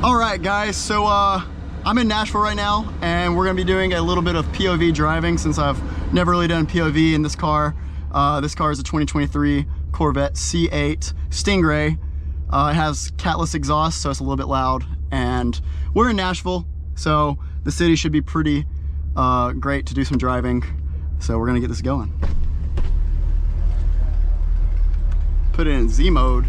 All right, guys, so I'm in Nashville right now, and we're gonna be doing a little bit of POV driving since I've never really done POV in this car. This car is a 2023 Corvette C8 Stingray. It has Catless exhaust, so it's a little bit loud, and we're in Nashville, so the city should be pretty great to do some driving. So we're gonna get this going. Put it in Z mode.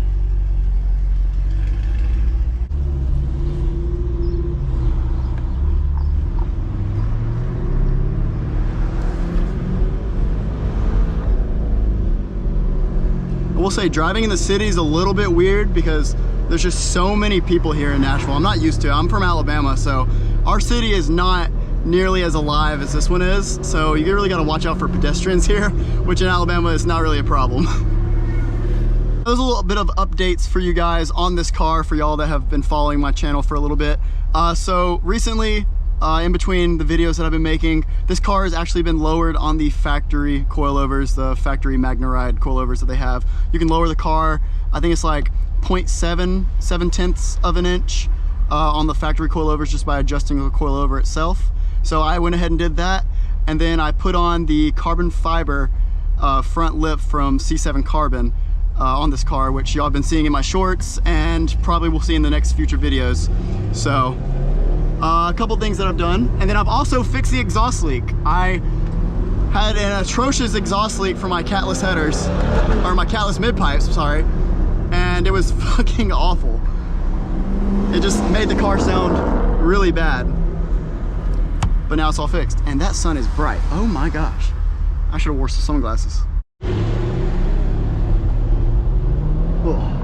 I will say driving in the city is a little bit weird because there's just so many people here in Nashville. I'm not used to it. I'm from Alabama, so our city is not nearly as alive as this one is. So you really got to watch out for pedestrians here, which in Alabama is not really a problem. There's a little bit of updates for you guys on this car for y'all that have been following my channel for a little bit. So recently, in between the videos that I've been making, this car has actually been lowered on the factory coilovers, the factory Magnaride coilovers that they have. You can lower the car, I think it's like 0.7 of an inch on the factory coilovers just by adjusting the coilover itself. So I went ahead and did that, and then I put on the carbon fiber front lip from C7 Carbon on this car, which y'all have been seeing in my shorts and probably will see in the next future videos. So a couple things that I've done, and then I've also fixed the exhaust leak. I had an atrocious exhaust leak for my Catless headers, or my Catless mid pipes, sorry, and it was fucking awful. It just made the car sound really bad. But now it's all fixed, and that sun is bright. Oh my gosh. I should have wore some sunglasses. Oh.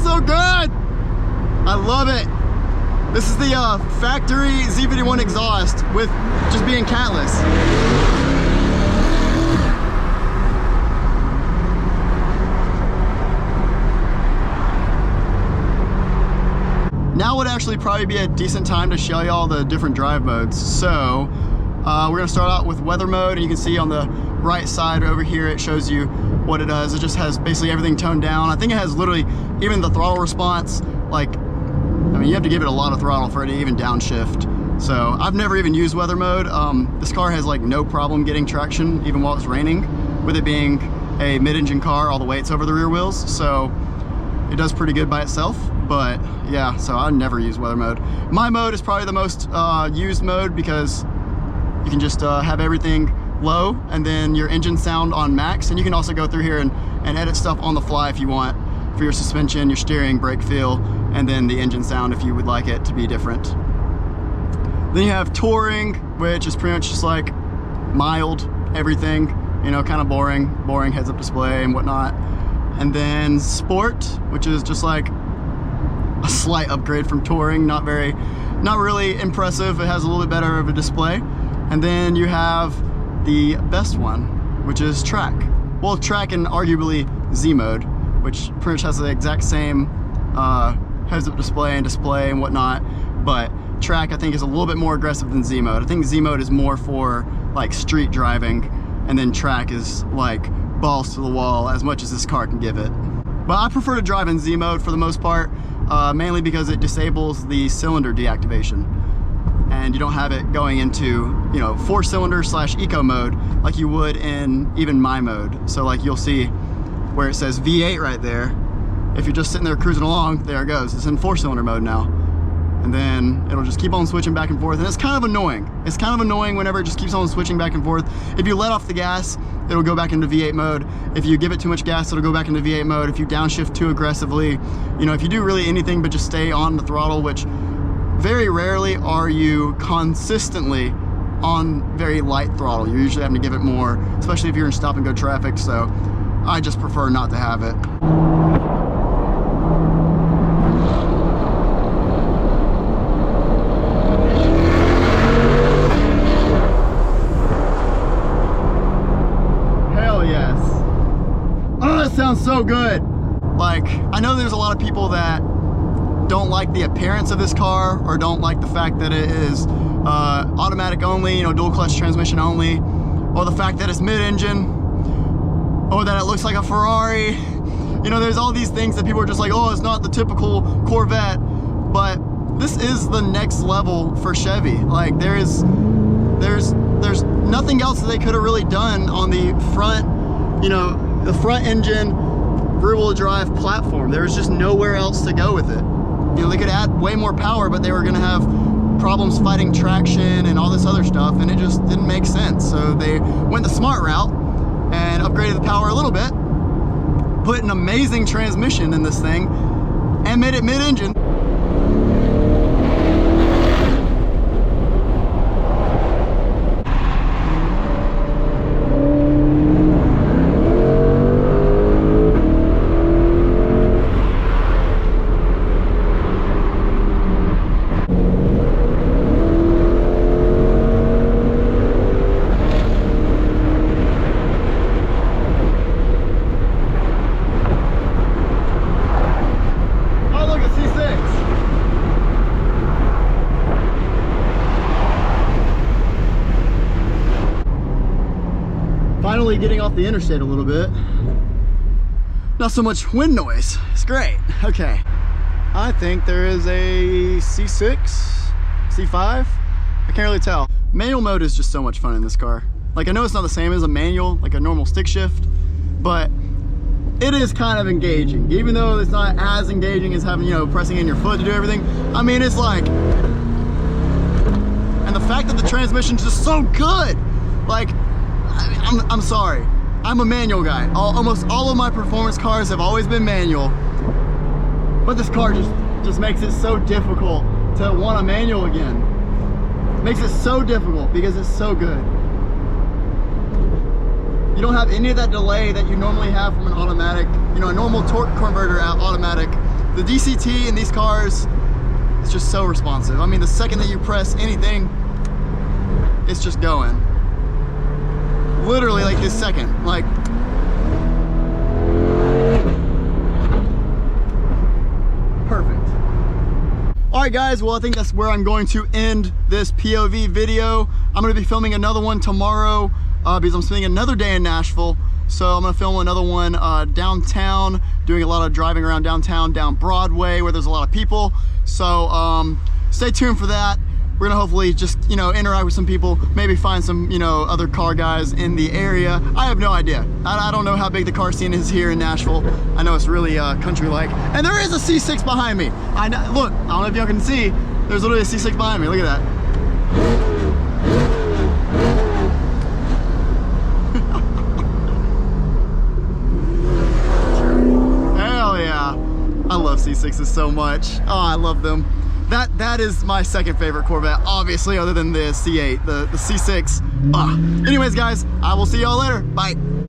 So good. I love it. This is the factory Z51 exhaust with just being Catless. Now would actually probably be a decent time to show y'all the different drive modes. So we're gonna start out with weather mode, and you can see on the right side over here it shows you what it does. It just has basically everything toned down. I think it has literally even the throttle response. Like, I mean, you have to give it a lot of throttle for it to even downshift. So I've never even used weather mode. This car has like no problem getting traction even while it's raining, with it being a mid-engine car all the weights over the rear wheels. So it does pretty good by itself. But yeah, so I never use weather mode. My mode is probably the most used mode because you can just have everything low and then your engine sound on max, and you can also go through here and edit stuff on the fly if you want, for your suspension, your steering, brake feel, and then the engine sound if you would like it to be different. Then you have touring, which is pretty much just like mild everything, you know, kind of boring heads-up display and whatnot. And then sport, which is just like a slight upgrade from touring, not really impressive. It has a little bit better of a display. And then you have the best one, which is track. Well, track and arguably Z mode, which pretty much has the exact same heads-up display and whatnot, but track I think is a little bit more aggressive than Z mode. I think Z mode is more for like street driving, and then track is like balls to the wall as much as this car can give it. But I prefer to drive in Z mode for the most part, mainly because it disables the cylinder deactivation, and you don't have it going into, you know, 4-cylinder / eco mode like you would in even my mode. So like you'll see where it says V8 right there. If you're just sitting there cruising along, there it goes. It's in 4-cylinder mode now. And then it'll just keep on switching back and forth, and it's kind of annoying. It's kind of annoying whenever it just keeps on switching back and forth. If you let off the gas, it'll go back into V8 mode. If you give it too much gas, it'll go back into V8 mode. If you downshift too aggressively, you know, if you do really anything but just stay on the throttle, which very rarely are you consistently on very light throttle. You're usually having to give it more, especially if you're in stop and go traffic. So I just prefer not to have it. Hell yes. Oh, that sounds so good. Like, I know there's a lot of people that don't like the appearance of this car, or don't like the fact that it is automatic only, you know, dual clutch transmission only, or the fact that it's mid-engine, or that it looks like a Ferrari. You know, there's all these things that people are just like, oh, it's not the typical Corvette, but this is the next level for Chevy. Like there's nothing else that they could have really done on the front, you know, the front engine rear-wheel drive platform. There's just nowhere else to go with it. You know, they could add way more power, but they were gonna have problems fighting traction and all this other stuff, and it just didn't make sense. So they went the smart route and upgraded the power a little bit, put an amazing transmission in this thing, and made it mid-engine. Finally getting off the interstate a little bit. Not so much wind noise. It's great. Okay. I think there is a C6, C5. I can't really tell. Manual mode is just so much fun in this car. Like, I know it's not the same as a manual, like a normal stick shift, but it is kind of engaging. Even though it's not as engaging as having, you know, pressing in your foot to do everything. I mean, it's like, and the fact that the transmission's just so good. Like, I'm sorry, I'm a manual guy. Almost all of my performance cars have always been manual, but this car just makes it so difficult to want a manual again. Makes it so difficult because it's so good. You don't have any of that delay that you normally have from an automatic, you know, a normal torque converter automatic. The DCT in these cars, it's just so responsive. I mean, the second that you press anything, it's just going. Literally like this second, like. Perfect. All right guys, well I think that's where I'm going to end this POV video. I'm gonna be filming another one tomorrow because I'm spending another day in Nashville. So I'm gonna film another one downtown, doing a lot of driving around downtown, down Broadway where there's a lot of people. So stay tuned for that. We're gonna hopefully just, you know, interact with some people, maybe find some, you know, other car guys in the area. I have no idea. I don't know how big the car scene is here in Nashville. I know it's really country-like. And there is a C6 behind me. Look, I don't know if y'all can see, there's literally a C6 behind me. Look at that. Hell yeah. I love C6s so much. Oh, I love them. That is my second favorite Corvette, obviously, other than the C8, the C6. Anyways, guys, I will see y'all later. Bye.